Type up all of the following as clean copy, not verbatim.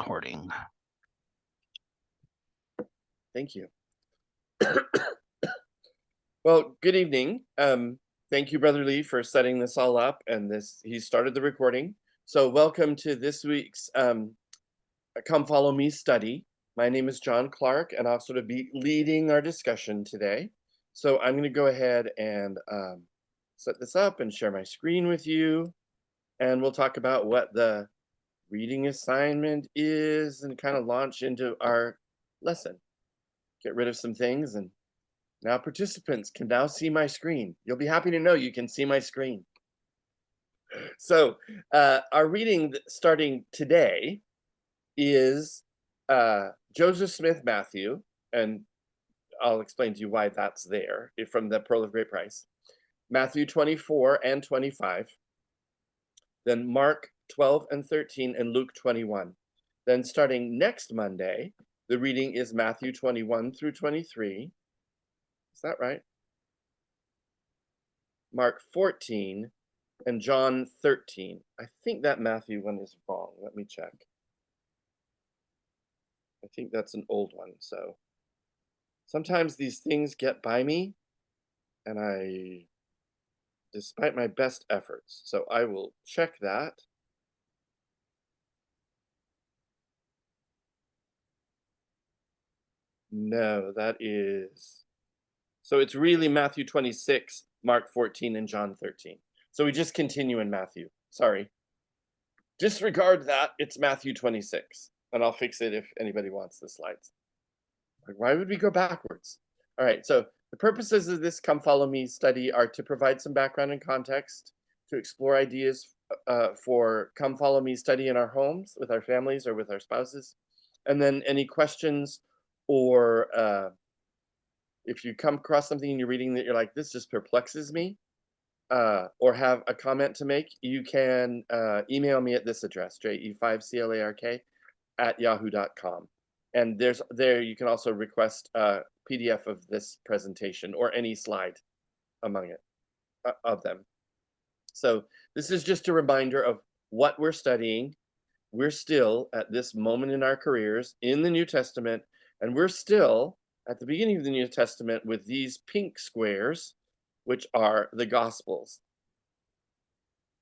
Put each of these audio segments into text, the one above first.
recording. Thank you. Well, good evening. Thank you, Brother Lee, for setting this all up, and he started the recording. So welcome to this week's Come Follow Me study. My name is John Clark, and I'll sort of be leading our discussion today. So I'm going to go ahead and set this up and share my screen with you, and we'll talk about what the reading assignment is and kind of launch into our lesson. Get rid of some things, and now participants can now see my screen. You'll be happy to know you can see my screen. So our reading starting today is Joseph Smith Matthew, and I'll explain to you why that's there from the Pearl of Great Price. Matthew 24 and 25, then Mark 12 and 13, and Luke 21. Then starting next Monday, the reading is Matthew 21 through 23. Is that right? Mark 14 and John 13. I think that Matthew one is wrong. Let me check. I think that's an old one. So sometimes these things get by me, and despite my best efforts. So I will check that. No, that is. So it's really Matthew 26, Mark 14, and John 13. So we just continue in Matthew. Sorry. Disregard that. It's Matthew 26. And I'll fix it if anybody wants the slides. Like, why would we go backwards? All right. So the purposes of this Come Follow Me study are to provide some background and context, to explore ideas for Come Follow Me study in our homes, with our families, or with our spouses. And then any questions, or if you come across something in your reading that you're like, this just perplexes me, or have a comment to make, you can email me at this address, je5clark@yahoo.com. And there you can also request a PDF of this presentation or any slide among it of them. So this is just a reminder of what we're studying. We're still at this moment in our careers in the New Testament, and we're still at the beginning of the New Testament with these pink squares, which are the Gospels.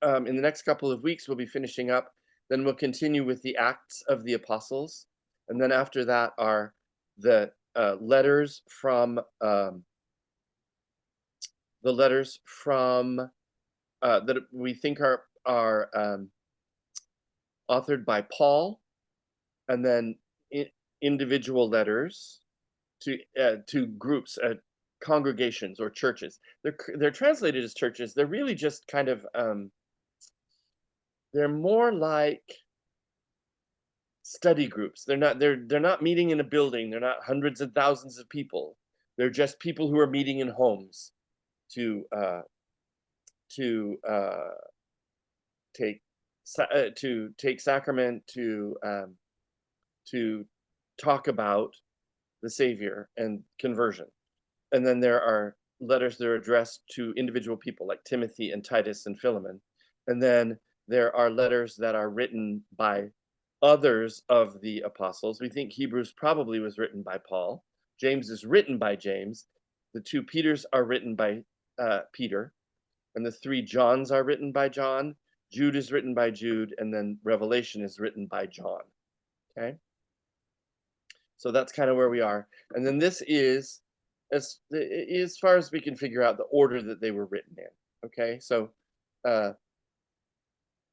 In the next couple of weeks, we'll be finishing up. Then we'll continue with the Acts of the Apostles. And then after that are the letters from that we think are authored by Paul, and then individual letters to groups, congregations or churches. They're translated as churches. They're really just kind of they're more like study groups. They're not meeting in a building. They're not hundreds and thousands of people. They're just people who are meeting in homes to take sacrament, to talk about the Savior and conversion. And then there are letters that are addressed to individual people like Timothy and Titus and Philemon. And then there are letters that are written by others of the apostles. We think Hebrews probably was written by Paul. James is written by James. The two Peters are written by Peter. And the three Johns are written by John. Jude is written by Jude. And then Revelation is written by John. Okay? So that's kind of where we are. And then this is, as far as we can figure out, the order that they were written in. Okay? So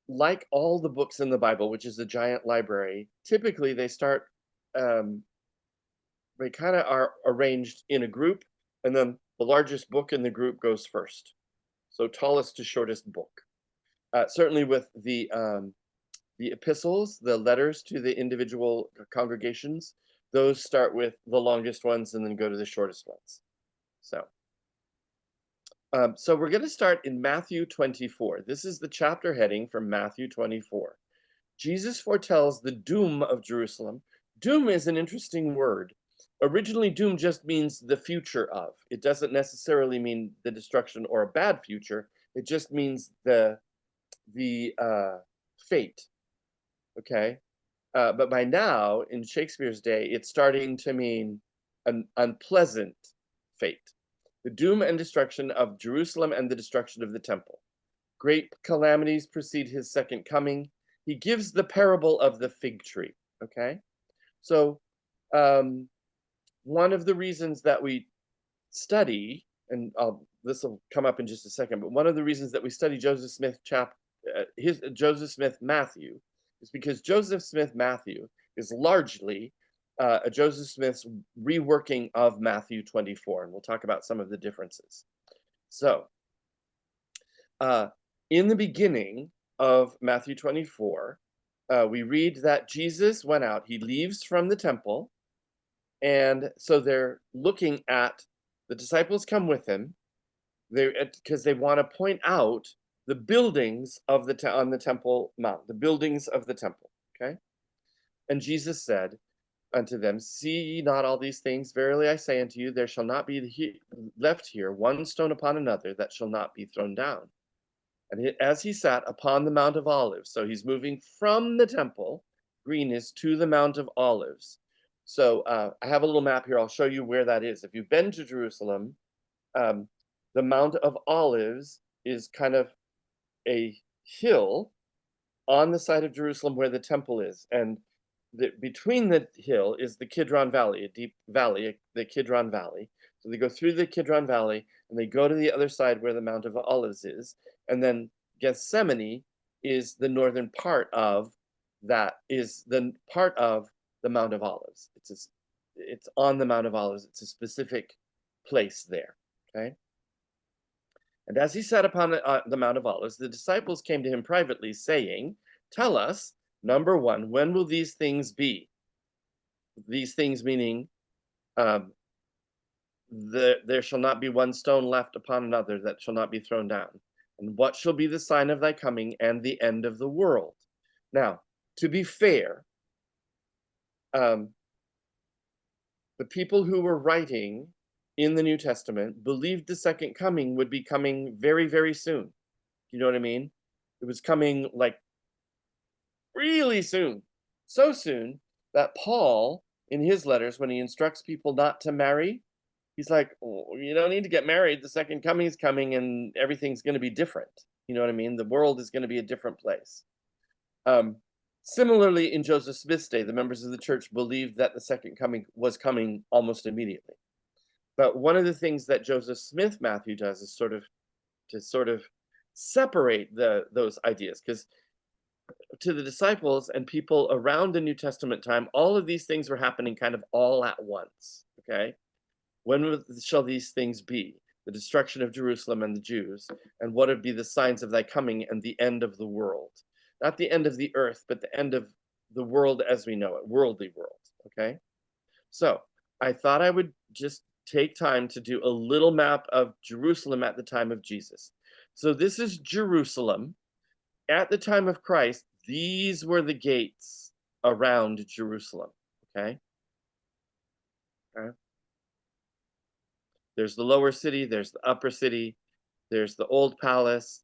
like all the books in the Bible, which is a giant library, typically they start, they kind of are arranged in a group, and then the largest book in the group goes first. So tallest to shortest book. Certainly with the epistles, the letters to the individual congregations, those start with the longest ones and then go to the shortest ones. So we're going to start in Matthew 24. This is the chapter heading from Matthew 24. Jesus foretells the doom of Jerusalem. Doom is an interesting word. Originally, doom just means the future of. It doesn't necessarily mean the destruction or a bad future. It just means the fate. Okay? But by now, in Shakespeare's day, it's starting to mean an unpleasant fate. The doom and destruction of Jerusalem and the destruction of the temple. Great calamities precede his second coming. He gives the parable of the fig tree. Okay, so um, one of the reasons that we study, and this will come up in just a second, but one of the reasons that we study Joseph Smith Joseph Smith Matthew is because Joseph Smith Matthew is largely a Joseph Smith's reworking of Matthew 24, and we'll talk about some of the differences. So, in the beginning of Matthew 24, we read that Jesus went out. He leaves from the temple, and so they're looking at the disciples come with him, because they want to point out the buildings of on the Temple Mount, the buildings of the temple. Okay, and Jesus said unto them, "See ye not all these things? Verily I say unto you, there shall not be left here one stone upon another that shall not be thrown down." And as he sat upon the Mount of Olives, so he's moving from the temple, green is, to the Mount of Olives. So I have a little map here. I'll show you where that is. If you've been to Jerusalem, um, the Mount of Olives is kind of a hill on the side of Jerusalem where the temple is. And between the hill is the Kidron Valley, a deep valley, the Kidron Valley. So they go through the Kidron Valley and they go to the other side where the Mount of Olives is. And then Gethsemane is the northern part of that, is the part of the Mount of Olives. It's on the Mount of Olives. It's a specific place there. Okay. And as he sat upon the Mount of Olives, the disciples came to him privately, saying, "Tell us, number one, when will these things be?" These things meaning, um, there shall not be one stone left upon another that shall not be thrown down. And what shall be the sign of thy coming and the end of the world? Now, to be fair, um, the people who were writing in the New Testament believed the second coming would be coming very, very soon. You know what I mean? It was coming like really soon. So soon that Paul, in his letters, when he instructs people not to marry, he's like, "Oh, you don't need to get married. The second coming is coming and everything's going to be different." You know what I mean? The world is going to be a different place. Um, Similarly, in Joseph Smith's day, the members of the church believed that the second coming was coming almost immediately. But one of the things that Joseph Smith Matthew does is sort of separate those ideas, because to the disciples and people around the New Testament time, all of these things were happening kind of all at once. Okay, when shall these things be? The destruction of Jerusalem and the Jews, and what would be the signs of thy coming and the end of the world? Not the end of the earth, but the end of the world as we know it, worldly world. Okay, so I thought I would just take time to do a little map of Jerusalem at the time of Jesus. So this is Jerusalem. At the time of Christ, these were the gates around Jerusalem. Okay. Okay. There's the lower city, there's the upper city, there's the old palace,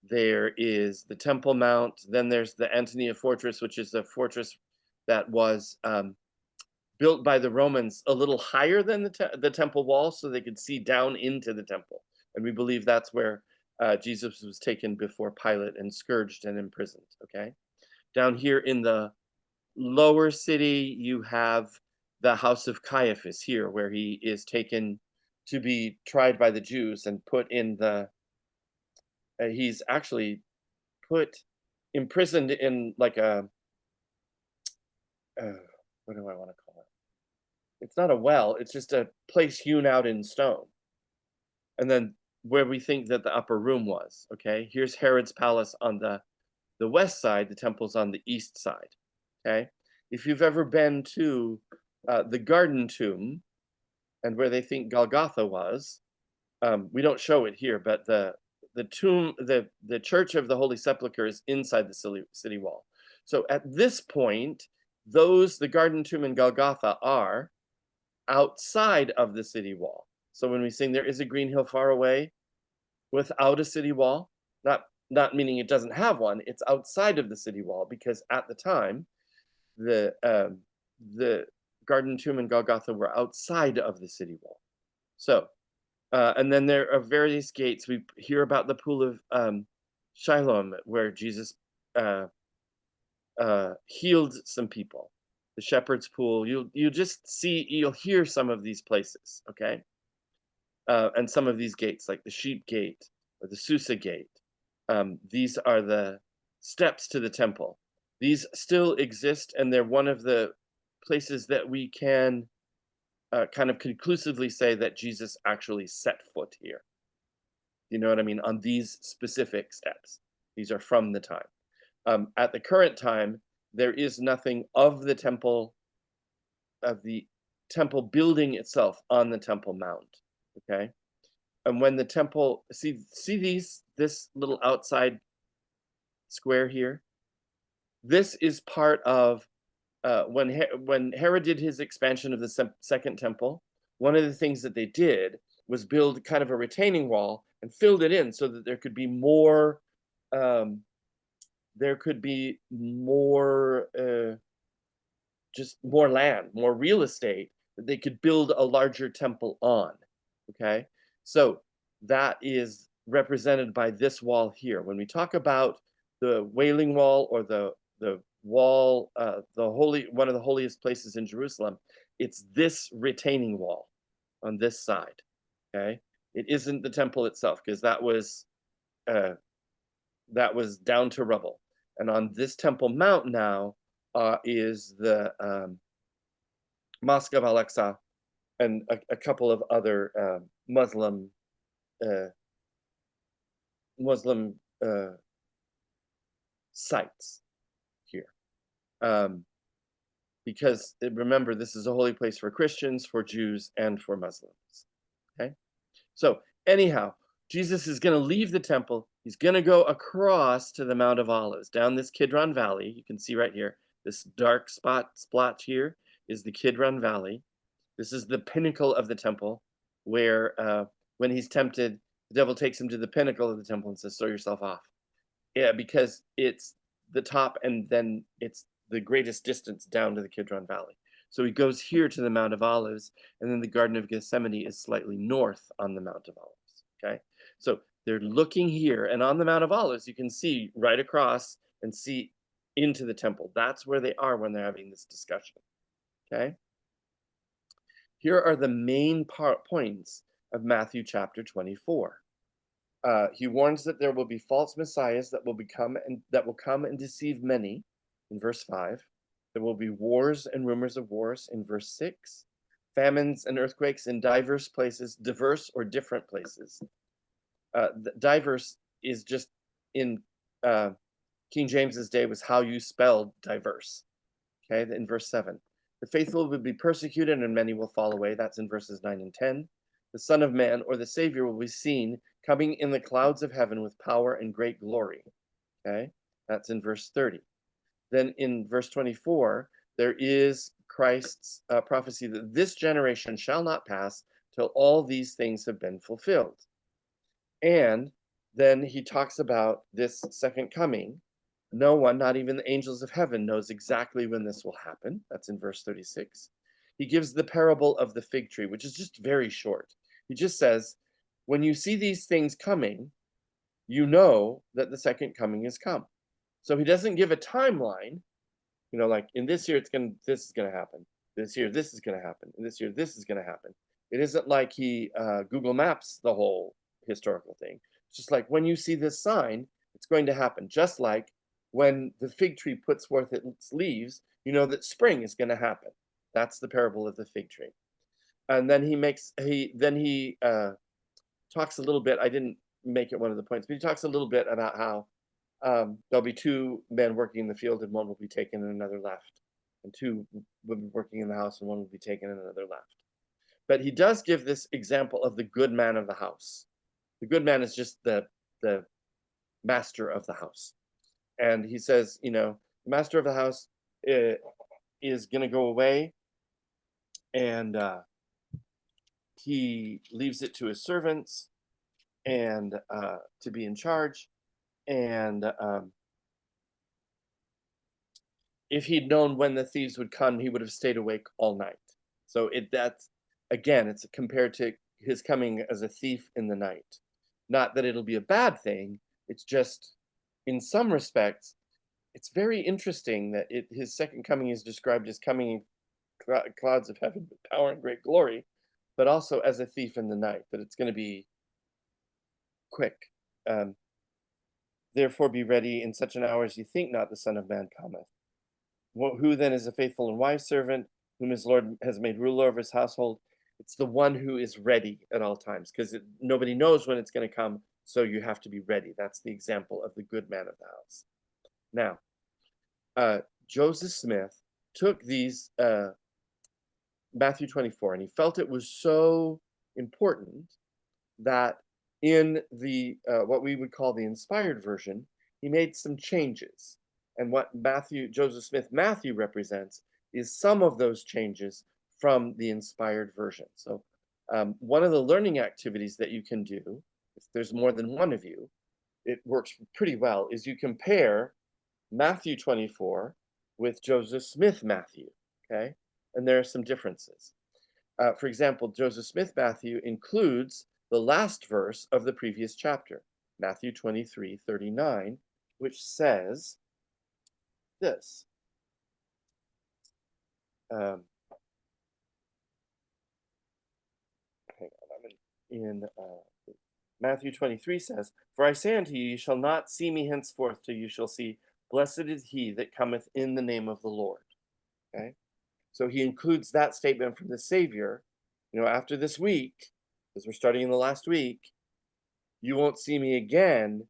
there is the Temple Mount, then there's the Antonia Fortress, which is a fortress that was built by the Romans a little higher than the temple wall so they could see down into the temple. And we believe that's where Jesus was taken before Pilate and scourged and imprisoned. Okay. Down here in the lower city, you have the house of Caiaphas here, where he is taken to be tried by the Jews and put in he's actually imprisoned in like what do I want to call it? It's not a well, it's just a place hewn out in stone. And then where we think that the upper room was, okay? Here's Herod's palace on the west side, the temple's on the east side, okay? If you've ever been to the Garden Tomb and where they think Golgotha was, we don't show it here, but the tomb, the Church of the Holy Sepulchre is inside the city wall. So at this point, the Garden Tomb and Golgotha are outside of the city wall. So when we sing, "There is a green hill far away," without a city wall, not meaning it doesn't have one, it's outside of the city wall, because at the time, the Garden Tomb and Golgotha were outside of the city wall. So, and then there are various gates. We hear about the pool of Shiloh, where Jesus uh, healed some people. The shepherd's pool. You'll just see, you'll hear some of these places, okay? And some of these gates, like the Sheep Gate or the Susa Gate. These are the steps to the temple. These still exist, and they're one of the places that we can kind of conclusively say that Jesus actually set foot here. You know what I mean? On these specific steps. These are from the time. At the current time, there is nothing of the temple building itself on the Temple Mount. Okay, and when the temple see this little outside square here, this is part of when Herod did his expansion of the second temple. One of the things that they did was build kind of a retaining wall and filled it in so that there could be more just more land, more real estate that they could build a larger temple on. Okay, so that is represented by this wall here. When we talk about the Wailing Wall or the wall, one of the holiest places in Jerusalem, it's this retaining wall on this side. Okay, it isn't the temple itself, because that was down to rubble. And on this Temple Mount now is the Mosque of Al-Aqsa and a couple of other Muslim sites here. Because remember, this is a holy place for Christians, for Jews, and for Muslims. Okay, so anyhow, Jesus is going to leave the temple. He's going to go across to the Mount of Olives, down this Kidron Valley. You can see right here, this dark splotch here is the Kidron Valley. This is the pinnacle of the temple, where when he's tempted, the devil takes him to the pinnacle of the temple and says, "Throw yourself off." Yeah, because it's the top, and then it's the greatest distance down to the Kidron Valley. So he goes here to the Mount of Olives, and then the Garden of Gethsemane is slightly north on the Mount of Olives. Okay, so they're looking here, and on the Mount of Olives, you can see right across and see into the temple. That's where they are when they're having this discussion. Okay, here are the main points of Matthew chapter 24. He warns that there will be false messiahs that will come and deceive many, in verse 5. There will be wars and rumors of wars, in verse 6. Famines and earthquakes in diverse places, diverse or different places. Diverse is just in King James's day was how you spelled diverse. Okay, in verse 7. The faithful will be persecuted and many will fall away. That's in verses 9 and 10. The Son of Man, or the Savior, will be seen coming in the clouds of heaven with power and great glory. Okay, that's in verse 30. Then in verse 24, there is Christ's prophecy that this generation shall not pass till all these things have been fulfilled. And then he talks about this second coming. No one, not even the angels of heaven, knows exactly when this will happen. That's in verse 36. He gives the parable of the fig tree, which is just very short. He just says, when you see these things coming, you know that the second coming has come. So he doesn't give a timeline, like in this year this is going to happen. This year this is going to happen. And this year this is going to happen. It isn't like he Google Maps the whole historical thing. It's just like, when you see this sign, it's going to happen. Just like when the fig tree puts forth its leaves, you know that spring is going to happen. That's the parable of the fig tree. And then he talks a little bit. I didn't make it one of the points, but he talks a little bit about how there'll be two men working in the field, and one will be taken and another left, and two will be working in the house, and one will be taken and another left. But he does give this example of the good man of the house. The good man is just the master of the house. And he says, the master of the house is going to go away, and he leaves it to his servants and to be in charge. And if he'd known when the thieves would come, he would have stayed awake all night. So that's again, it's compared to his coming as a thief in the night. Not that it'll be a bad thing. It's just, in some respects, it's very interesting that his second coming is described as coming in clouds of heaven with power and great glory, but also as a thief in the night. That it's going to be quick. Um, Therefore, be ready in such an hour as you think not the Son of Man cometh. Who then is a faithful and wise servant, whom his Lord has made ruler over his household? It's the one who is ready at all times, because nobody knows when it's going to come, so you have to be ready. That's the example of the good man of the house. Now, Joseph Smith took these Matthew 24, and he felt it was so important that in the what we would call the inspired version, he made some changes. And what Joseph Smith Matthew represents is some of those changes from the inspired version. So one of the learning activities that you can do, if there's more than one of you, it works pretty well, is you compare Matthew 24 with Joseph Smith Matthew, okay? And there are some differences. For example, Joseph Smith Matthew includes the last verse of the previous chapter, Matthew 23:39, which says this. Hang on, I'm in Matthew 23 says, "For I say unto you, you shall not see me henceforth till you shall see, blessed is he that cometh in the name of the Lord." Okay? So he includes that statement from the Savior. After this week, because we're starting in the last week, you won't see me again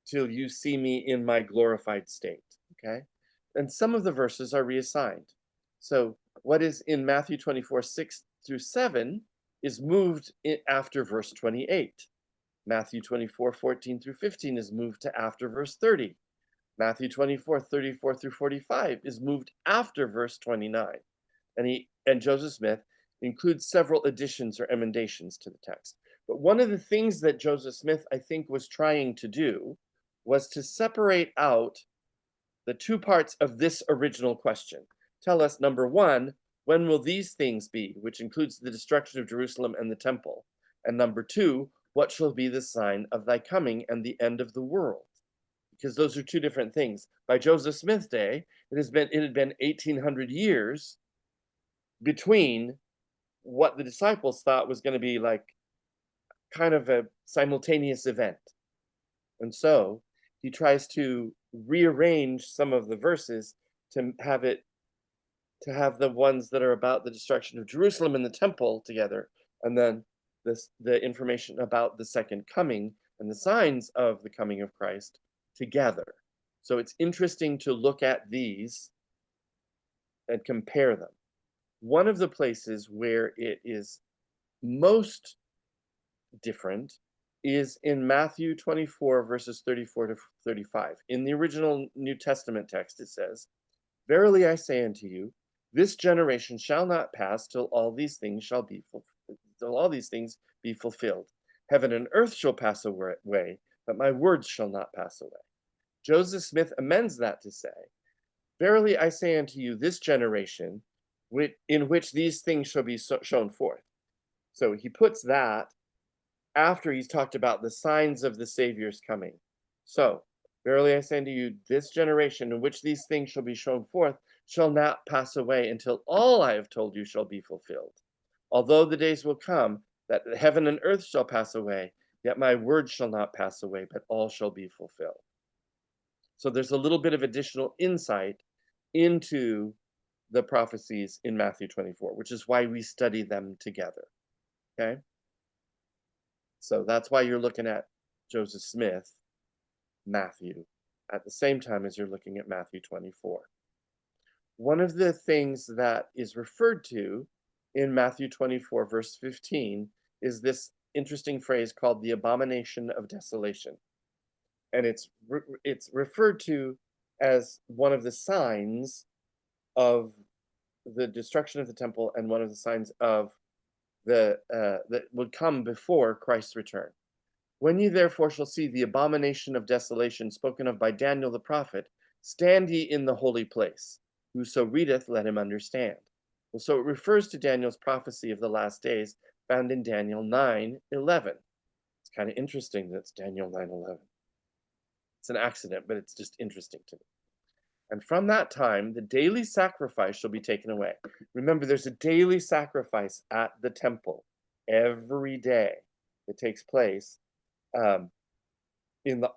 till you see me in my glorified state. Okay? And some of the verses are reassigned. So what is in Matthew 24:6-7 is moved after verse 28. Matthew 24:14-15 is moved to after verse 30. Matthew 24:34-45 is moved after verse 29. And Joseph Smith includes several additions or emendations to the text. But one of the things that Joseph Smith, I think, was trying to do was to separate out the two parts of this original question. Tell us, number one, when will these things be, which includes the destruction of Jerusalem and the temple? And number two, what shall be the sign of thy coming and the end of the world? Because those are two different things. By Joseph Smith's day, it had been 1800 years between what the disciples thought was going to be like kind of a simultaneous event. And so he tries to rearrange some of the verses to have the ones that are about the destruction of Jerusalem and the temple together, and then the information about the second coming and the signs of the coming of Christ together. So it's interesting to look at these and compare them. One of the places where it is most different is in Matthew 24, verses 34-35. In the original New Testament text, it says, "Verily I say unto you, this generation shall not pass till all these things be fulfilled. Heaven and earth shall pass away, but my words shall not pass away." Joseph Smith amends that to say, "Verily I say unto you, this generation, in which these things shall be shown forth." So he puts that after he's talked about the signs of the Savior's coming. So, verily I say unto you, this generation in which these things shall be shown forth shall not pass away until all I have told you shall be fulfilled. Although the days will come that heaven and earth shall pass away, yet my words shall not pass away, but all shall be fulfilled. So there's a little bit of additional insight into the prophecies in Matthew 24, which is why we study them together. Okay? So that's why you're looking at Joseph Smith, Matthew, at the same time as you're looking at Matthew 24. One of the things that is referred to in Matthew 24, verse 15, is this interesting phrase called the abomination of desolation. And it's referred to as one of the signs of the destruction of the temple and one of the signs of that would come before Christ's return. "When ye therefore shall see the abomination of desolation spoken of by Daniel the prophet, stand ye in the holy place." Whoso readeth, let him understand. Well, so it refers to Daniel's prophecy of the last days found in Daniel 9:11. It's kind of interesting that it's Daniel 9:11. It's an accident, but it's just interesting to me. And from that time, the daily sacrifice shall be taken away. Remember, there's a daily sacrifice at the temple every day that takes place um,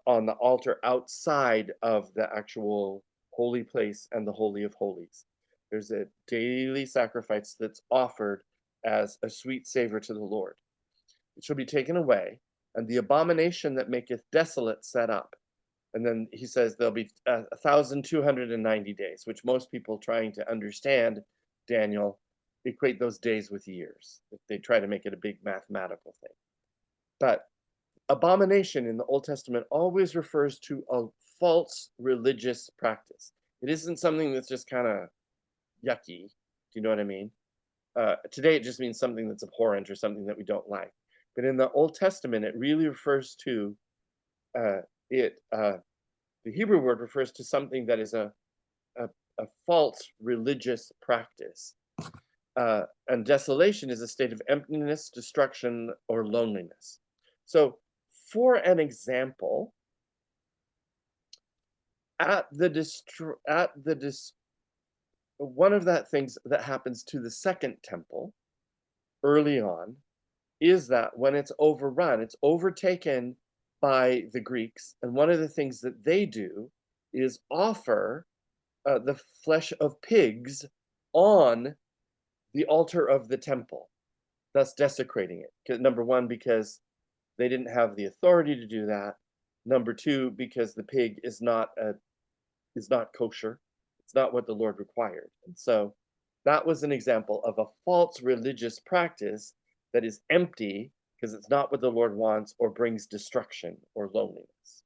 on the altar outside of the actual holy place and the Holy of Holies. There's a daily sacrifice that's offered as a sweet savor to the Lord. It shall be taken away, and the abomination that maketh desolate set up. And then he says there'll be 1,290 days, which most people trying to understand Daniel equate those days with years. They try to make it a big mathematical thing. But abomination in the Old Testament always refers to a false religious practice. It isn't something that's just kind of yucky. Do you know what I mean? Today, it just means something that's abhorrent or something that we don't like. But in the Old Testament, it really refers to the Hebrew word refers to something that is a false religious practice. And desolation is a state of emptiness, destruction, or loneliness. So, for an example, one of that things that happens to the second temple early on is that when it's overrun, it's overtaken by the Greeks, and one of the things that they do is offer the flesh of pigs on the altar of the temple, thus desecrating it. Number one, because they didn't have the authority to do that. Number two, because the pig is not kosher. It's not what the Lord required. And so that was an example of a false religious practice that is empty because it's not what the Lord wants or brings destruction or loneliness.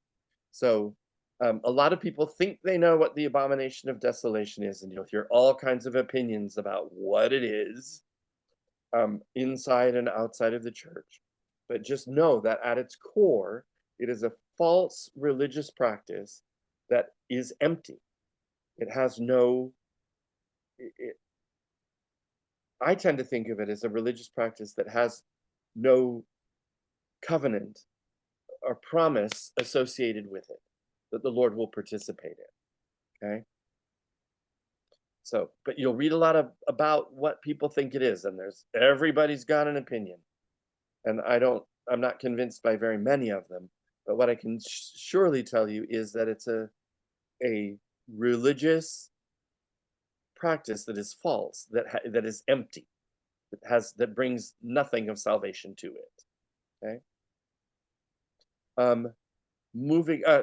So a lot of people think they know what the abomination of desolation is, and you'll hear all kinds of opinions about what it is inside and outside of the church. But just know that at its core, it is a false religious practice that is empty. It has no, I tend to think of it as a religious practice that has no covenant or promise associated with it that the Lord will participate in. Okay. So, but you'll read a lot about what people think it is, and everybody's got an opinion. And I'm not convinced by very many of them, but what I can surely tell you is that it's a religious practice that is false, that is empty, that brings nothing of salvation to it. Okay.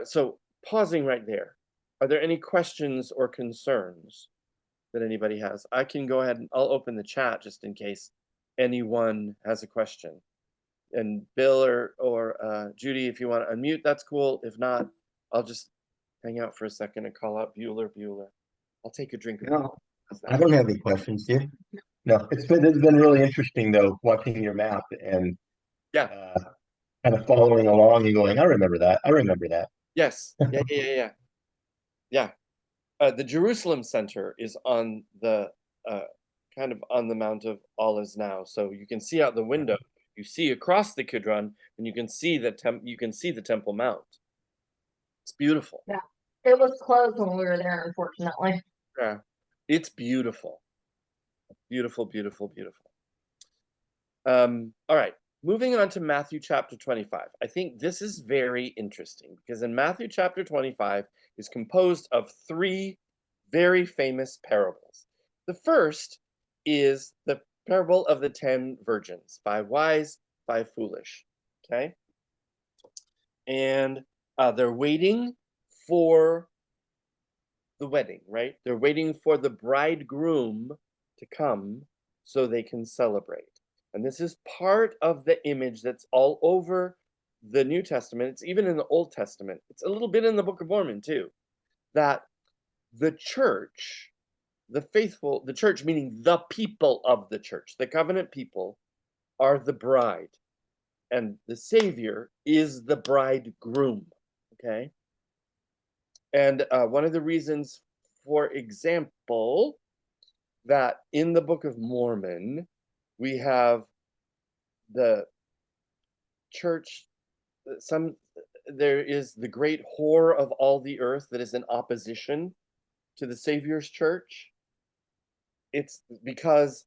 So pausing right there. Are there any questions or concerns that anybody has? I can go ahead and I'll open the chat just in case anyone has a question. And Bill or Judy, if you want to unmute, that's cool. If not, I'll just hang out for a second and call out Bueller. I'll take a drink of water. No, I don't have any questions, do you? No, it's been really interesting though, watching your map and Yeah. kind of following along and going, I remember that. I remember that. Yes. Yeah. The Jerusalem Center is on the kind of on the Mount of Olives now, so you can see out the window. You see across the Kidron, and you can see the Temple Mount. It's beautiful. Yeah, it was closed when we were there, unfortunately. Yeah, it's beautiful, beautiful, beautiful, beautiful. All right, moving on to Matthew chapter 25. I think this is very interesting because in Matthew chapter 25 is composed of three very famous parables. The first is the parable of the 10 virgins, 5 wise, 5 foolish. Okay, and they're waiting for the wedding, right? They're waiting for the bridegroom to come so they can celebrate. And this is part of the image that's all over the New Testament. It's even in the Old Testament. It's a little bit in the Book of Mormon too, that the church, the church meaning the people of the church, the covenant people, are the bride. And the Savior is the bridegroom, okay? And one of the reasons for example, that in the Book of Mormon, we have the church, there is the great whore of all the earth that is in opposition to the Savior's church. It's because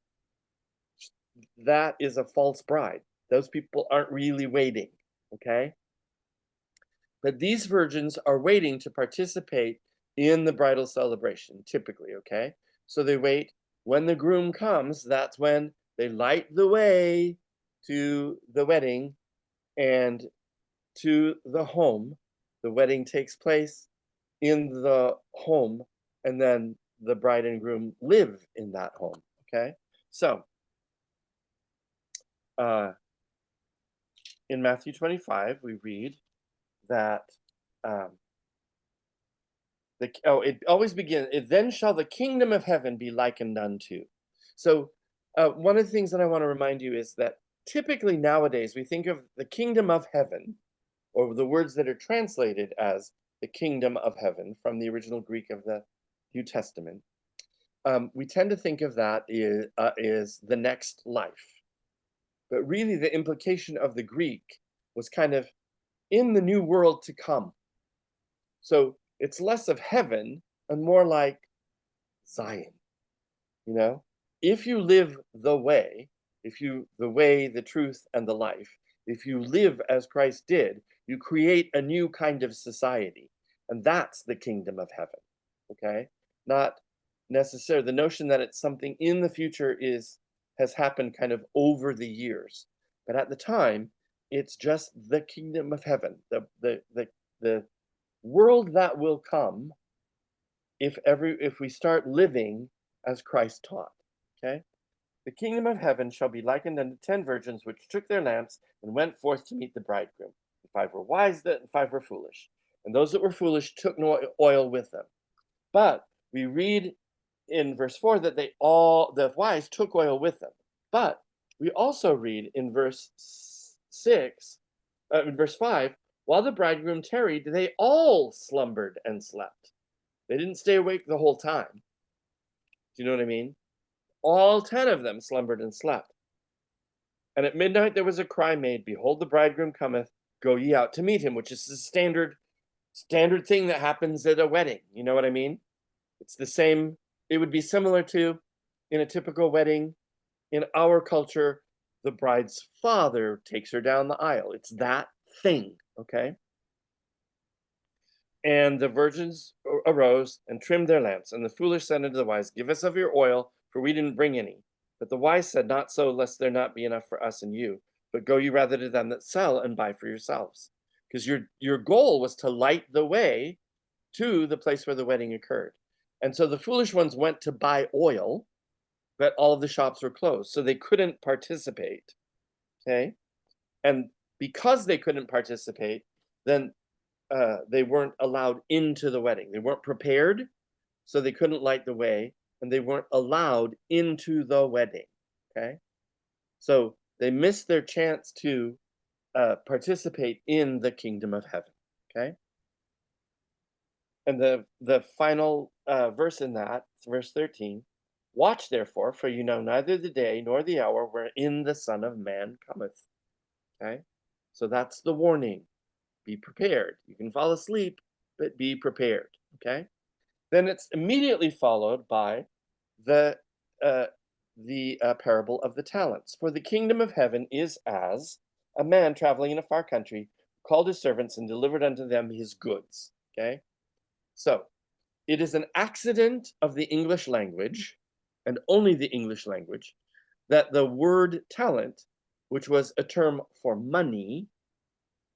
that is a false bride. Those people aren't really waiting, okay? But these virgins are waiting to participate in the bridal celebration, typically, okay? So they wait. When the groom comes, that's when they light the way to the wedding and to the home. The wedding takes place in the home, and then the bride and groom live in that home, okay? So, in Matthew 25, we read that it always begins, then shall the kingdom of heaven be likened unto. So one of the things that I want to remind you is that typically nowadays we think of the kingdom of heaven, or the words that are translated as the kingdom of heaven from the original Greek of the New Testament. We tend to think of that is the next life. But really the implication of the Greek was kind of in the new world to come. So it's less of heaven and more like Zion, you know? If you live the way, the way, the truth, and the life, if you live as Christ did, you create a new kind of society. And that's the kingdom of heaven, okay? Not necessarily the notion that it's something in the future has happened kind of over the years. But at the time, it's just the kingdom of heaven, the world that will come if we start living as Christ taught. Okay? The kingdom of heaven shall be likened unto 10 virgins which took their lamps and went forth to meet the bridegroom. 5 were wise, and 5 were foolish. And those that were foolish took no oil with them. But we read in verse 4 that the wise took oil with them. But we also read in verse 5, while the bridegroom tarried, they all slumbered and slept. They didn't stay awake the whole time. Do you know what I mean? All 10 of them slumbered and slept. And at midnight there was a cry made, behold, the bridegroom cometh, go ye out to meet him, which is the standard thing that happens at a wedding. You know what I mean? It's the same. It would be similar to in a typical wedding in our culture, the bride's father takes her down the aisle. It's that thing, okay? And the virgins arose and trimmed their lamps. And the foolish said unto the wise, give us of your oil, for we didn't bring any. But the wise said, not so, lest there not be enough for us and you. But go you rather to them that sell and buy for yourselves. Because your goal was to light the way to the place where the wedding occurred. And so the foolish ones went to buy oil, but all of the shops were closed. So they couldn't participate, okay? And because they couldn't participate, then they weren't allowed into the wedding. They weren't prepared, so they couldn't light the way, and they weren't allowed into the wedding, okay? So they missed their chance to participate in the kingdom of heaven, okay? And the final verse in that, verse 13, watch therefore, for you know neither the day nor the hour wherein the Son of Man cometh, okay? So that's the warning. Be prepared. You can fall asleep, but be prepared, okay? Then it's immediately followed by the parable of the talents. For the kingdom of heaven is as a man traveling in a far country, called his servants and delivered unto them his goods, okay? So it is an accident of the English language, and only the English language, that the word talent, which was a term for money,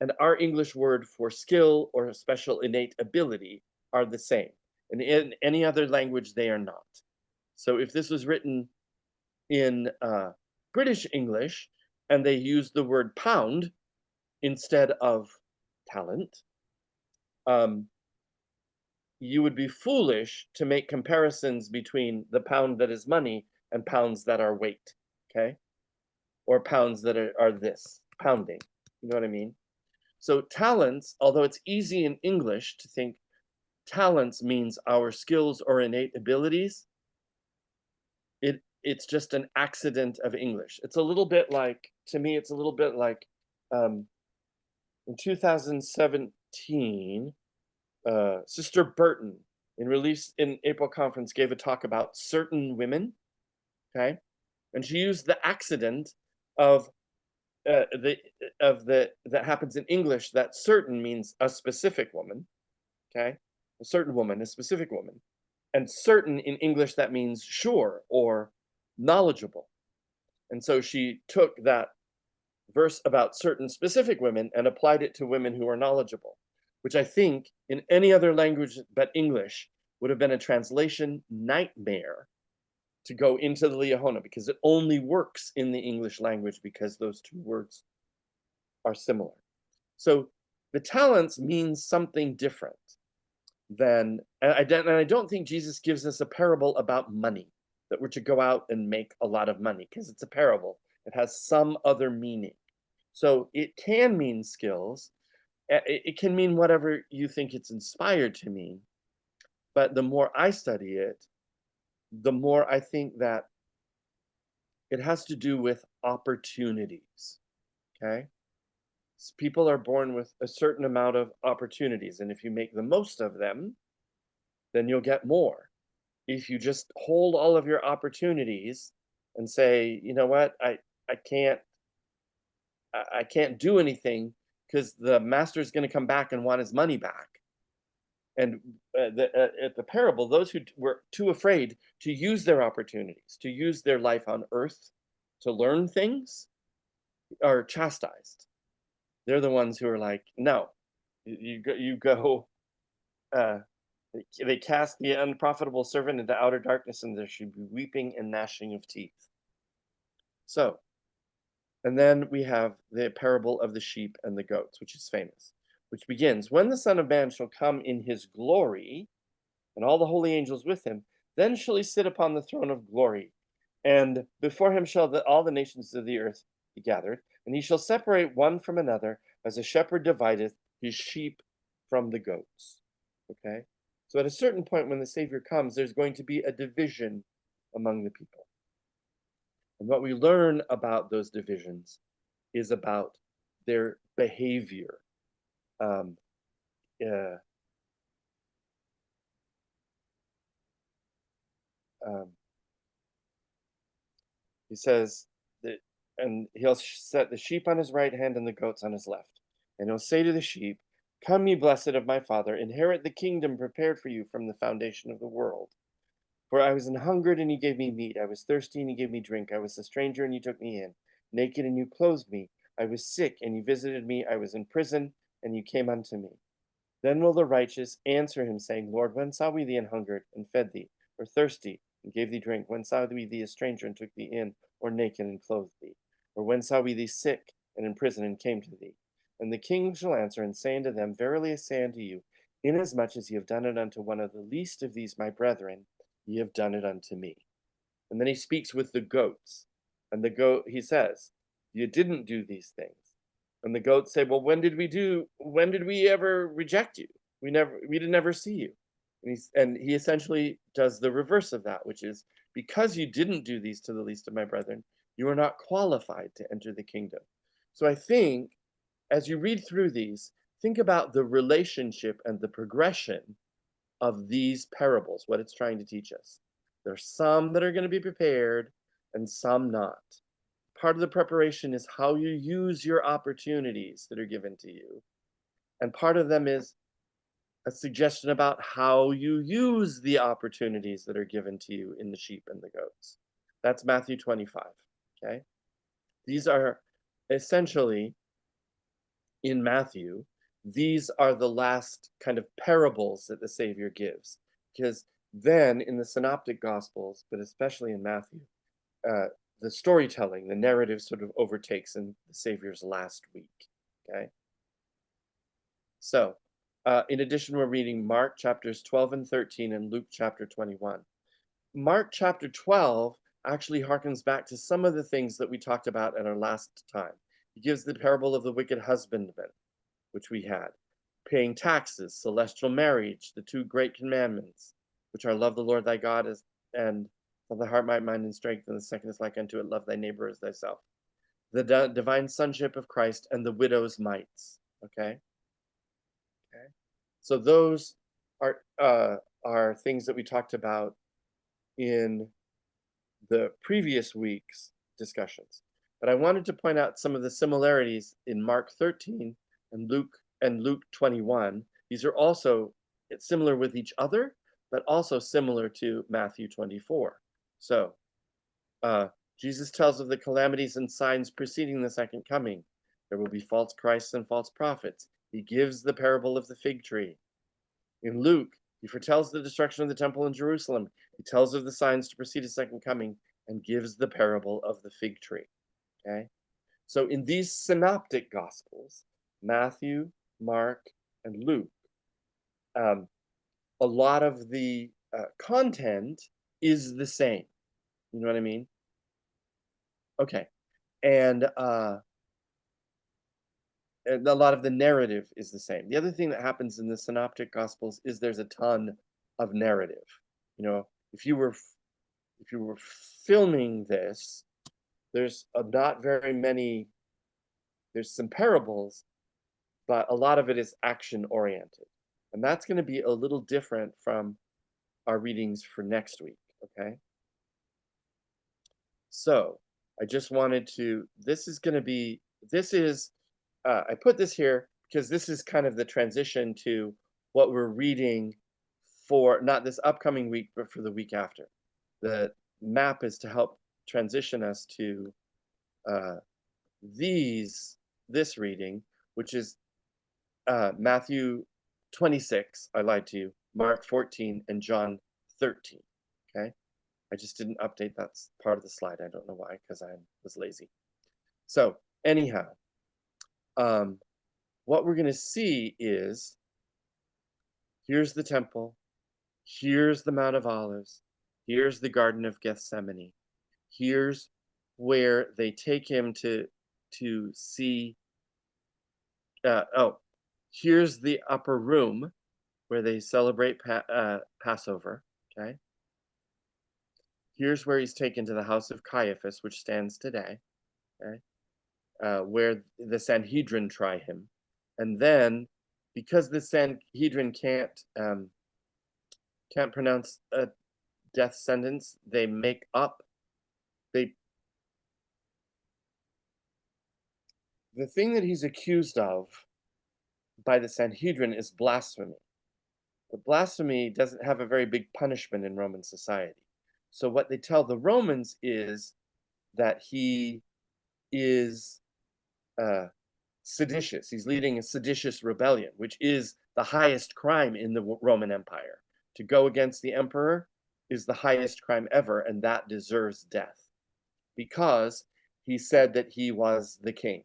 and our English word for skill or a special innate ability are the same. And in any other language, they are not. So if this was written in British English and they used the word pound instead of talent, you would be foolish to make comparisons between the pound that is money and pounds that are weight, okay? Or pounds that are this, pounding. You know what I mean? So talents, although it's easy in English to think talents means our skills or innate abilities, it's just an accident of English. It's a little bit like, to me, it's a little bit like in 2017, Sister Burton, in April conference, gave a talk about certain women, okay? And she used the accident of that happens in English, that certain means a specific woman, okay? A certain woman, a specific woman. And certain in English, that means sure or knowledgeable. And so she took that verse about certain specific women and applied it to women who are knowledgeable, which I think in any other language but English would have been a translation nightmare to go into the Liahona, because it only works in the English language because those two words are similar. So the talents means something different than, and I don't think Jesus gives us a parable about money, that we're to go out and make a lot of money, because it's a parable. It has some other meaning. So it can mean skills. It can mean whatever you think it's inspired to mean. But the more I study it, the more I think that it has to do with opportunities, okay? So people are born with a certain amount of opportunities, and if you make the most of them, then you'll get more. If you just hold all of your opportunities and say, you know what, I can't do anything because the master is going to come back and want his money back. And at the parable, those who were too afraid to use their opportunities, to use their life on earth to learn things, are chastised. They're the ones who are like, no, you go. They cast the unprofitable servant into outer darkness, and there should be weeping and gnashing of teeth. So, and then we have the parable of the sheep and the goats, which is famous, which begins, when the Son of Man shall come in his glory, and all the holy angels with him, then shall he sit upon the throne of glory, and before him shall all the nations of the earth be gathered, and he shall separate one from another, as a shepherd divideth his sheep from the goats. Okay? So at a certain point when the Savior comes, there's going to be a division among the people. And what we learn about those divisions is about their behavior. He says that, and he'll set the sheep on his right hand and the goats on his left. And he'll say to the sheep, come, ye blessed of my Father, inherit the kingdom prepared for you from the foundation of the world. For I was an hungered, and ye gave me meat. I was thirsty, and ye gave me drink. I was a stranger, and ye took me in. Naked, and you clothed me. I was sick, and you visited me. I was in prison, and you came unto me. Then will the righteous answer him, saying, Lord, when saw we thee an hungered, and fed thee, or thirsty, and gave thee drink? When saw we thee a stranger, and took thee in, or naked, and clothed thee? Or when saw we thee sick, and in prison, and came to thee? And the king shall answer, and say unto them, verily I say unto you, inasmuch as ye have done it unto one of the least of these my brethren, ye have done it unto me. And then he speaks with the goats. And the goat, he says, you didn't do these things. And the goats say, well, when did we ever reject you? We didn't ever see you. And he essentially does the reverse of that, which is, because you didn't do these to the least of my brethren, you are not qualified to enter the kingdom. So I think, as you read through these, think about the relationship and the progression of these parables, what it's trying to teach us. There's some that are going to be prepared and some not. Part of the preparation is how you use your opportunities that are given to you. And part of them is a suggestion about how you use the opportunities that are given to you in the sheep and the goats. That's Matthew 25, okay? These are essentially, in Matthew, these are the last kind of parables that the Savior gives. Because then in the Synoptic Gospels, but especially in Matthew, the storytelling, the narrative sort of overtakes in the Savior's last week, okay? So, in addition, we're reading Mark chapters 12 and 13 and Luke chapter 21. Mark chapter 12 actually harkens back to some of the things that we talked about at our last time. He gives the parable of the wicked husbandman, which we had. paying taxes, celestial marriage, the two great commandments, which are love the Lord thy God and love thy heart, might, mind, and strength, and the second is like unto it, love thy neighbor as thyself. The divine sonship of Christ and the widow's mites. Okay. So those are things that we talked about in the previous week's discussions. But I wanted to point out some of the similarities in Mark 13 and Luke 21. These are also similar with each other, but also similar to Matthew 24. So Jesus tells of the calamities and signs preceding the second coming. There will be false Christs and false prophets. He gives the parable of the fig tree. In Luke, he foretells the destruction of the temple in Jerusalem. He tells of the signs to precede his second coming and gives the parable of the fig tree. Okay? So in these synoptic gospels, Matthew, Mark, and Luke, a lot of the content is the same. You know what I mean? Okay. And a lot of the narrative is the same. The other thing that happens in the synoptic gospels is there's a ton of narrative. You know, if you were filming this, there's not very many, there's some parables, but a lot of it is action oriented. And that's going to be a little different from our readings for next week, okay? So I just wanted to, I put this here because this is kind of the transition to what we're reading for, not this upcoming week, but for the week after. The map is to help transition us to this reading, which is Matthew 26, I lied to you, Mark 14, and John 13, okay? I just didn't update that part of the slide. I don't know why, because I was lazy. So anyhow, what we're going to see is, here's the temple, here's the Mount of Olives, here's the Garden of Gethsemane, here's where they take him to see, here's the upper room where they celebrate Passover, okay? Here's where he's taken to the house of Caiaphas, which stands today, okay? Where the Sanhedrin try him. And then, because the Sanhedrin can't pronounce a death sentence, they make up, the thing that he's accused of by the Sanhedrin is blasphemy. But blasphemy doesn't have a very big punishment in Roman society. So what they tell the Romans is that he is seditious. He's leading a seditious rebellion, which is the highest crime in the Roman Empire. To go against the emperor is the highest crime ever, and that deserves death. Because he said that he was the king.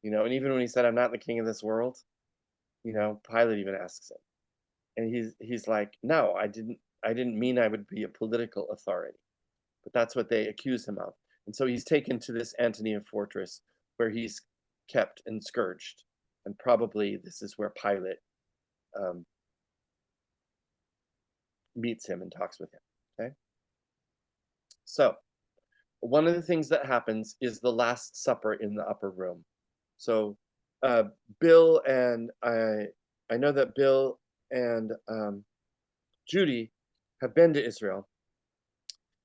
You know, and even when he said, I'm not the king of this world, you know, Pilate even asks him. And he's like, no, I didn't mean I would be a political authority. But that's what they accuse him of. And so he's taken to this Antonia fortress where he's kept and scourged. And probably this is where Pilate meets him and talks with him, okay? So one of the things that happens is the Last Supper in the upper room. So Bill and I know that Bill and Judy have been to Israel.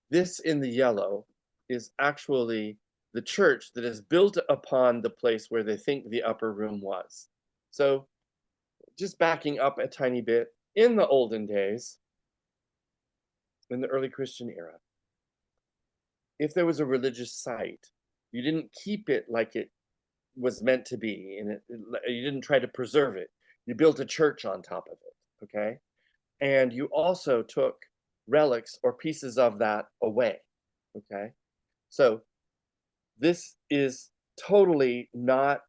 This in the yellow is actually the church that is built upon the place where they think the upper room was. So just backing up a tiny bit, in the olden days, in the early Christian era, if there was a religious site, you didn't keep it like it was meant to be, and you didn't try to preserve it. You built a church on top of it, okay? And you also took relics or pieces of that away, okay? So this is totally not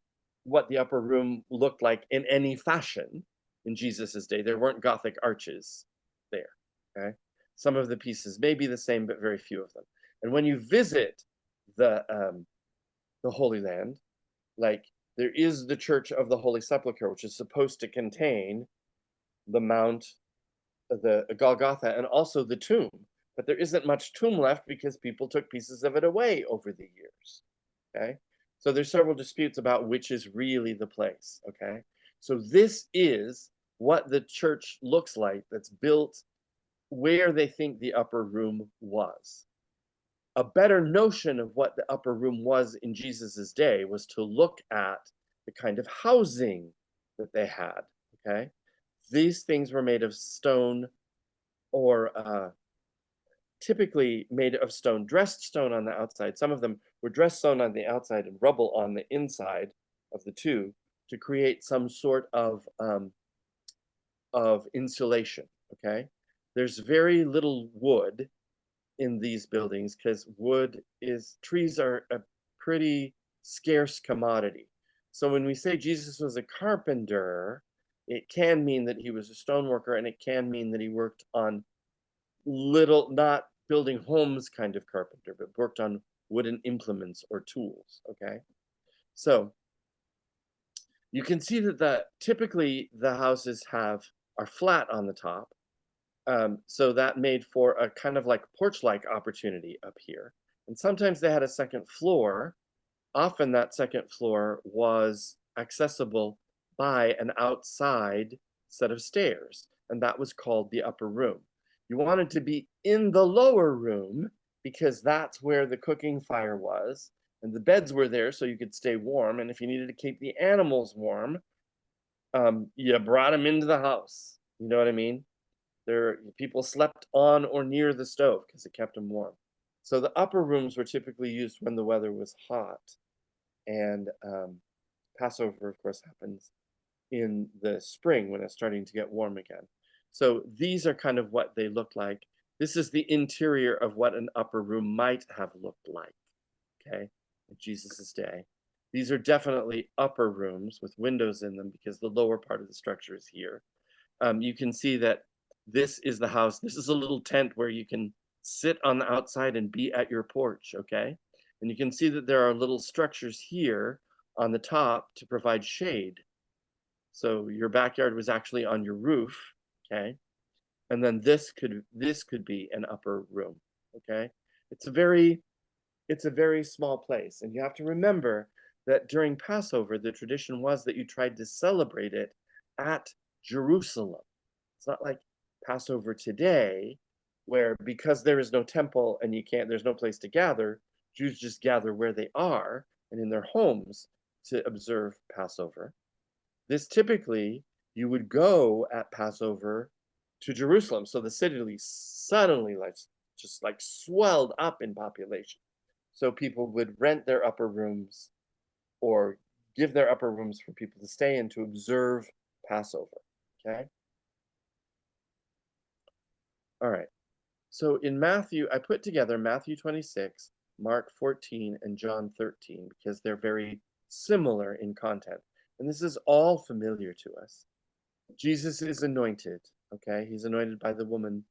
what the upper room looked like in any fashion in Jesus's day. There weren't Gothic arches there, okay? Some of the pieces may be the same, but very few of them. And when you visit the Holy Land, like there is the Church of the Holy Sepulchre, which is supposed to contain the Mount, the Golgotha, and also the tomb. But there isn't much tomb left because people took pieces of it away over the years. Okay, so there's several disputes about which is really the place. Okay, so this is what the church looks like that's built where they think the upper room was. A better notion of what the upper room was in Jesus's day was to look at the kind of housing that they had. Okay, these things were made of stone, or typically made of stone, dressed stone on the outside. Some of them were dressed stone on the outside and rubble on the inside of the two to create some sort of insulation. Okay, there's very little wood in these buildings because trees are a pretty scarce commodity. So when we say Jesus was a carpenter, it can mean that he was a stoneworker, and it can mean that he worked on not building homes kind of carpenter, but worked on wooden implements or tools. Okay, so you can see that typically the houses are flat on the top. So that made for a kind of like porch-like opportunity up here. And sometimes they had a second floor. Often that second floor was accessible by an outside set of stairs, and that was called the upper room. You wanted to be in the lower room because that's where the cooking fire was, and the beds were there so you could stay warm. And if you needed to keep the animals warm, you brought them into the house. You know what I mean? People slept on or near the stove because it kept them warm. So the upper rooms were typically used when the weather was hot. And Passover, of course, happens in the spring when it's starting to get warm again. So these are kind of what they look like. This is the interior of what an upper room might have looked like, okay, in Jesus's day. These are definitely upper rooms with windows in them because the lower part of the structure is here. You can see that this is the house. This is a little tent where you can sit on the outside and be at your porch, okay? And you can see that there are little structures here on the top to provide shade. So your backyard was actually on your roof, okay? And then this could be an upper room, okay? It's a very small place. And you have to remember that during Passover, the tradition was that you tried to celebrate it at Jerusalem. It's not like Passover today, where because there is no temple and there's no place to gather, Jews just gather where they are and in their homes to observe Passover. This typically, you would go at Passover to Jerusalem. So the city suddenly just swelled up in population. So people would rent their upper rooms or give their upper rooms for people to stay in to observe Passover, okay? All right, so in Matthew, I put together Matthew 26, Mark 14, and John 13 because they're very similar in content. And this is all familiar to us. Jesus is anointed, okay? He's anointed by the woman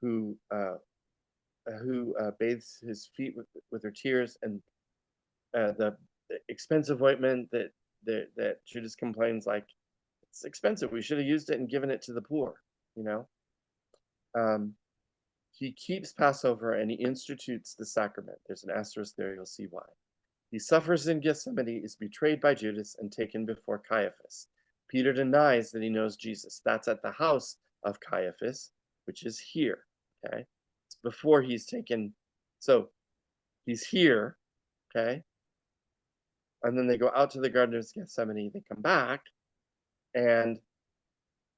who bathes his feet with her tears, and the expensive ointment that Judas complains, like, it's expensive. We should have used it and given it to the poor, you know? He keeps Passover and he institutes the sacrament. There's an asterisk there, you'll see why. He suffers in Gethsemane, is betrayed by Judas, and taken before Caiaphas. Peter denies that he knows Jesus. That's at the house of Caiaphas, which is here, okay? It's before he's taken. So he's here, okay? And then they go out to the Garden of Gethsemane. They come back, and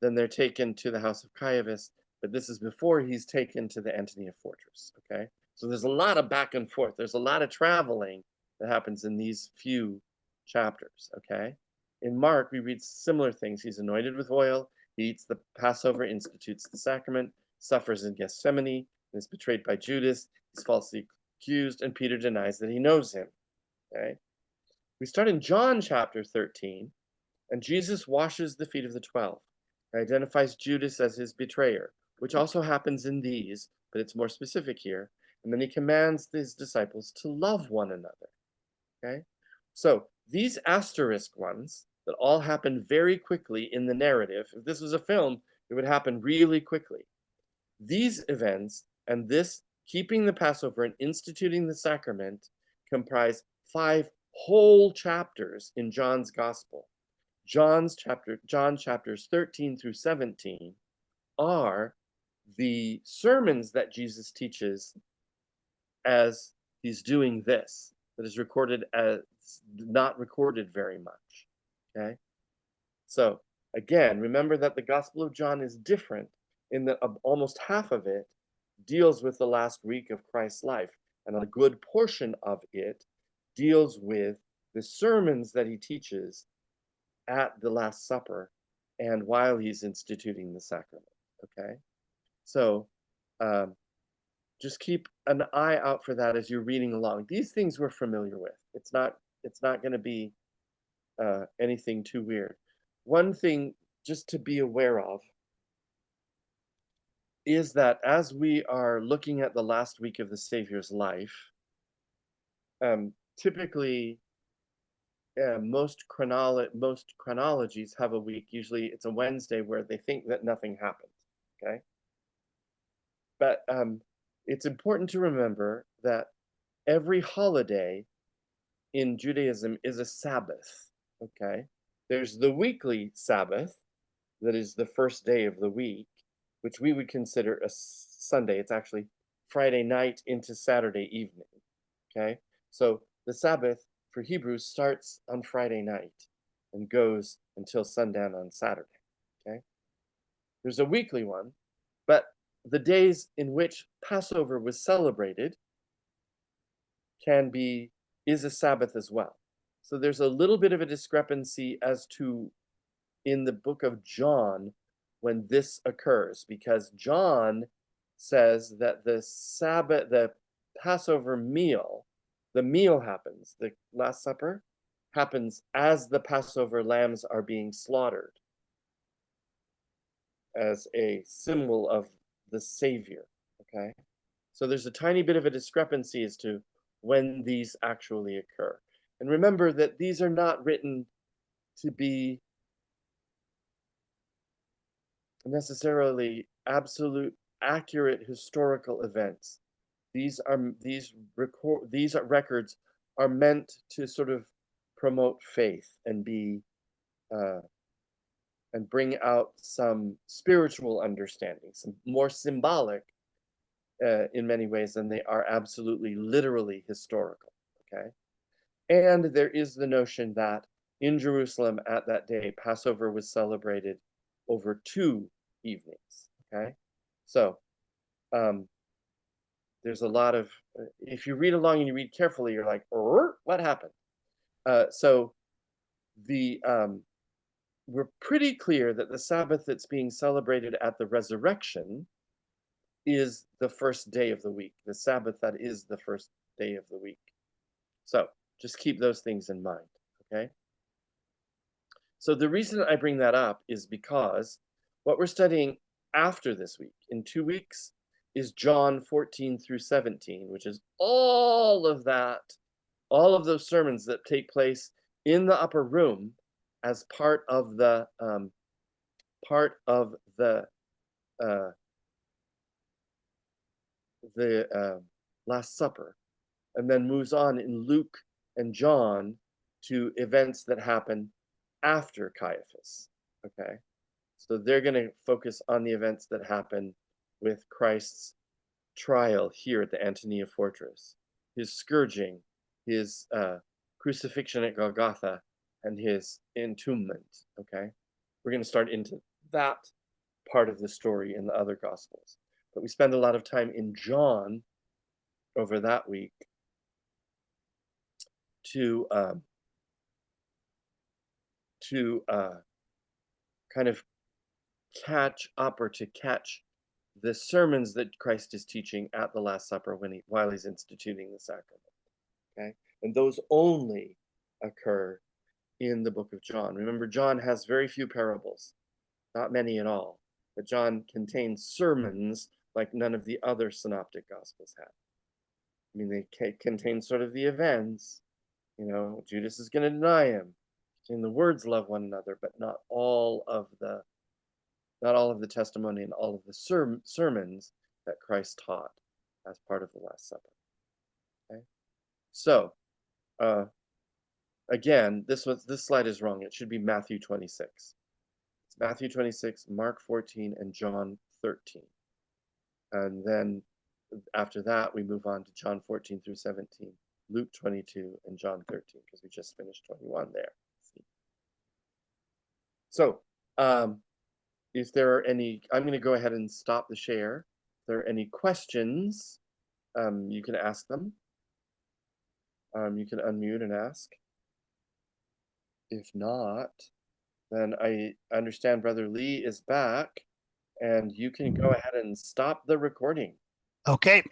then they're taken to the house of Caiaphas. But this is before he's taken to the Antioch fortress, okay? So there's a lot of back and forth. There's a lot of traveling that happens in these few chapters, okay? In Mark, we read similar things. He's anointed with oil, he eats the Passover, institutes the sacrament, suffers in Gethsemane, and is betrayed by Judas. He's falsely accused, and Peter denies that he knows him, okay? We start in John chapter 13, and Jesus washes the feet of the 12. He identifies Judas as his betrayer, which also happens in these, but it's more specific here. And then he commands his disciples to love one another, okay? So these asterisk ones that all happen very quickly in the narrative, if this was a film, it would happen really quickly. These events and this keeping the Passover and instituting the sacrament comprise 5 whole chapters in John's Gospel. John chapters 13 through 17 are the sermons that Jesus teaches as he's doing this, that is recorded as not recorded very much. Okay, so again, remember that the Gospel of John is different in that almost half of it deals with the last week of Christ's life, and a good portion of it deals with the sermons that he teaches at the Last Supper and while he's instituting the sacrament. Okay, so just keep an eye out for that as you're reading along. These things we're familiar with. It's not going to be anything too weird. One thing just to be aware of is that as we are looking at the last week of the Savior's life, typically most chronologies have a week. Usually it's a Wednesday where they think that nothing happened. Okay, but it's important to remember that every holiday in Judaism is a Sabbath. Okay, there's the weekly Sabbath, that is the first day of the week, which we would consider a Sunday. It's actually Friday night into Saturday evening. Okay, so the Sabbath for Hebrews starts on Friday night and goes until sundown on Saturday. Okay, there's a weekly one, but the days in which Passover was celebrated is a Sabbath as well. So there's a little bit of a discrepancy as to in the book of John when this occurs, because John says that the Passover meal, the meal happens, the Last Supper happens as the Passover lambs are being slaughtered, as a symbol of the Savior. Okay, so there's a tiny bit of a discrepancy as to when these actually occur. And remember that these are not written to be necessarily absolute accurate historical events. These records are meant to sort of promote faith and be and bring out some spiritual understanding, some more symbolic in many ways than they are absolutely literally historical. Okay, and there is the notion that in Jerusalem at that day, Passover was celebrated over 2 evenings. Okay, so there's a lot of, if you read along and you read carefully, you're like, what happened? So we're pretty clear that the Sabbath that's being celebrated at the resurrection is the first day of the week, the Sabbath that is the first day of the week. So just keep those things in mind, okay? So the reason I bring that up is because what we're studying after this week, in 2 weeks, is John 14 through 17, which is all of those sermons that take place in the upper room as part of the Last Supper, and then moves on in Luke and John to events that happen after Caiaphas. Okay, so they're going to focus on the events that happen with Christ's trial here at the Antonia Fortress, his scourging, his crucifixion at Golgotha, and his entombment. Okay, we're going to start into that part of the story in the other Gospels, but we spend a lot of time in John over that week to kind of catch up, or to catch the sermons that Christ is teaching at the Last Supper while he's instituting the sacrament. Okay, and those only occur in the book of John. Remember, John has very few parables, not many at all, but John contains sermons like none of the other synoptic gospels have. I mean, they contain sort of the events, You know, Judas is going to deny him. In the words, love one another, but not all of the testimony and all of the sermons that Christ taught as part of the Last Supper. Okay, so again, this slide is wrong. It should be Matthew 26. It's Matthew 26, Mark 14, and John 13. And then after that, we move on to John 14 through 17, Luke 22, and John 13, because we just finished 21 there. So, if there are any, I'm going to go ahead and stop the share. If there are any questions, you can ask them. You can unmute and ask. If not, then I understand Brother Lee is back, and you can go ahead and stop the recording. Okay.